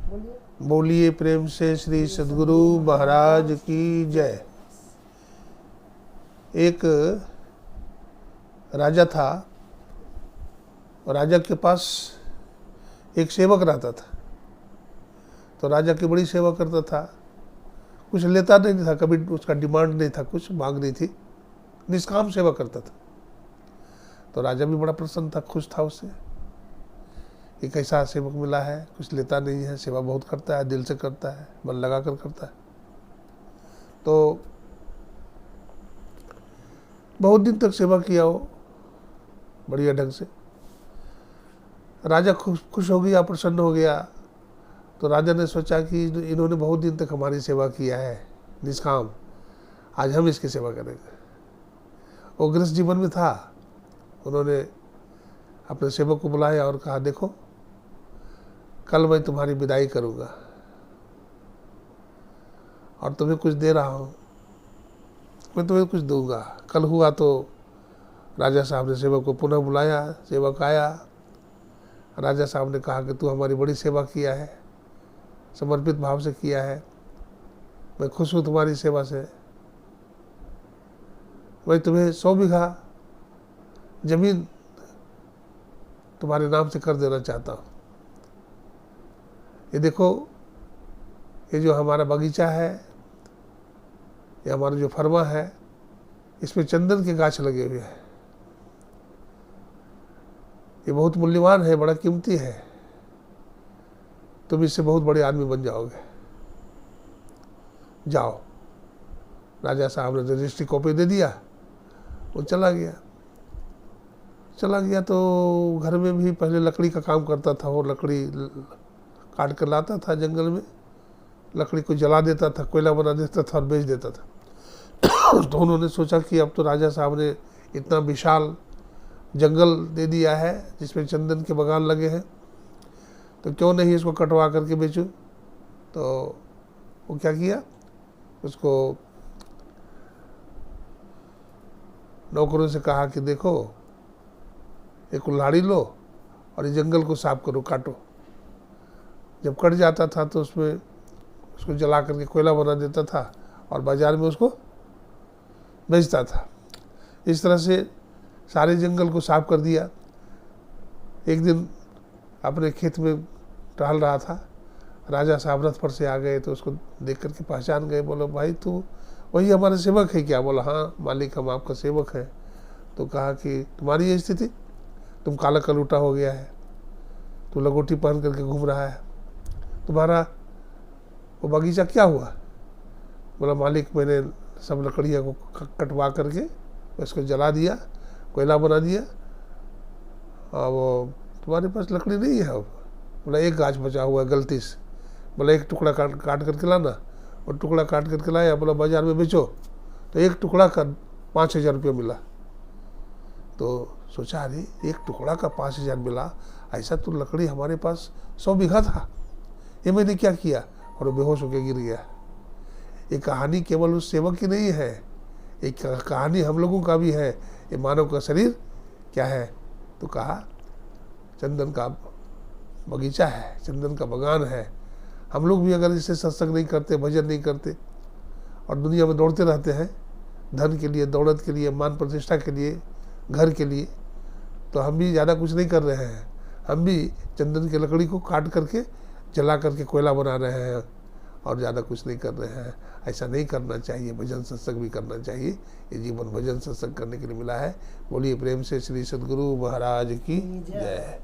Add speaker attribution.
Speaker 1: बोलिए प्रेम से श्री सद्गुरु महाराज की जय। एक राजा था और राजा के पास एक सेवक रहता था। तो राजा की बड़ी सेवा करता था, कुछ लेता नहीं था, कभी उसका डिमांड नहीं था, कुछ मांग नहीं थी, निष्काम सेवा करता था। तो राजा भी बड़ा प्रसन्न था, खुश था उससे। एक ऐसा सेवक मिला है, कुछ लेता नहीं है, सेवा बहुत करता है, दिल से करता है, मन लगा कर करता है। तो बहुत दिन तक सेवा किया वो बढ़िया ढंग से। राजा खुश हो गया, प्रसन्न हो गया। तो राजा ने सोचा कि इन्होंने बहुत दिन तक हमारी सेवा किया है निष्काम, आज हम इसकी सेवा करेंगे। वो गृहस्थ जीवन में था। उन्होंने अपने सेवक को बुलाया और कहा, देखो कल मैं तुम्हारी विदाई करूंगा और तुम्हें कुछ दे रहा हूं, मैं तुम्हें कुछ दूंगा। कल हुआ तो राजा साहब ने सेवक को पुनः बुलाया। सेवक आया। राजा साहब ने कहा कि तू हमारी बड़ी सेवा किया है, समर्पित भाव से किया है, मैं खुश हूँ तुम्हारी सेवा से। मैं तुम्हें 100 बीघा जमीन तुम्हारे नाम से कर देना चाहता हूँ। ये देखो, ये जो हमारा बगीचा है, ये हमारा जो फरमा है, इसमें चंदन के गाछ लगे हुए हैं। ये बहुत मूल्यवान है, बड़ा कीमती है। तुम इससे बहुत बड़े आदमी बन जाओगे। जाओ। राजा साहब ने रजिस्ट्री कॉपी दे दिया, वो चला गया। तो घर में भी पहले लकड़ी का काम करता था। वो लकड़ी काट कर लाता था जंगल में, लकड़ी को जला देता था, कोयला बना देता था और बेच देता था। तो उन्होंने सोचा कि अब तो राजा साहब ने इतना विशाल जंगल दे दिया है जिसमें चंदन के बागान लगे हैं, तो क्यों नहीं इसको कटवा करके बेचूं। तो वो क्या किया, उसको नौकरों से कहा कि देखो एक कुल्हाड़ी लो और ये जंगल को साफ करो, काटो। जब कट जाता था तो उसमें उसको जला करके कोयला बना देता था और बाजार में उसको बेचता था। इस तरह से सारे जंगल को साफ कर दिया। एक दिन अपने खेत में टहल रहा था, राजा साहब रथ पर से आ गए तो उसको देख करके पहचान गए। बोलो भाई तू वही हमारे सेवक है क्या? बोला हाँ मालिक, हम आपका सेवक है। तो कहा कि तुम्हारी ये स्थिति, तुम काला कलूटा हो गया है, तू लंगोटी पहन करके घूम रहा है, तुम्हारा वो बगीचा क्या हुआ? बोला मालिक, मैंने सब लकड़ियाँ को कटवा करके उसको जला दिया, कोयला बना दिया, और वो तुम्हारे पास लकड़ी नहीं है अब। बोला एक गाछ बचा हुआ है गलती से। बोला एक टुकड़ा काट करके लाना, और टुकड़ा काट करके लाया। बोला बाजार में बेचो। तो एक टुकड़ा का 5,000 रुपये मिला। तो सोचा अरे एक टुकड़ा का 5,000 मिला, ऐसा तो लकड़ी हमारे पास 100 बीघा था, ये मैंने क्या किया? और वो बेहोश होकर गिर गया। ये कहानी केवल उस सेवक की नहीं है, एक कहानी हम लोगों का भी है। ये मानव का शरीर क्या है? तो कहा चंदन का बगीचा है, चंदन का बागान है। हम लोग भी अगर इससे सत्संग नहीं करते, भजन नहीं करते और दुनिया में दौड़ते रहते हैं धन के लिए, दौलत के लिए, मान प्रतिष्ठा के लिए, घर के लिए, तो हम भी ज़्यादा कुछ नहीं कर रहे हैं। हम भी चंदन की लकड़ी को काट करके जला करके कोयला बना रहे हैं और ज़्यादा कुछ नहीं कर रहे हैं। ऐसा नहीं करना चाहिए, भजन सत्संग भी करना चाहिए। ये जीवन भजन सत्संग करने के लिए मिला है। बोलिए प्रेम से श्री सद्गुरु महाराज की जय।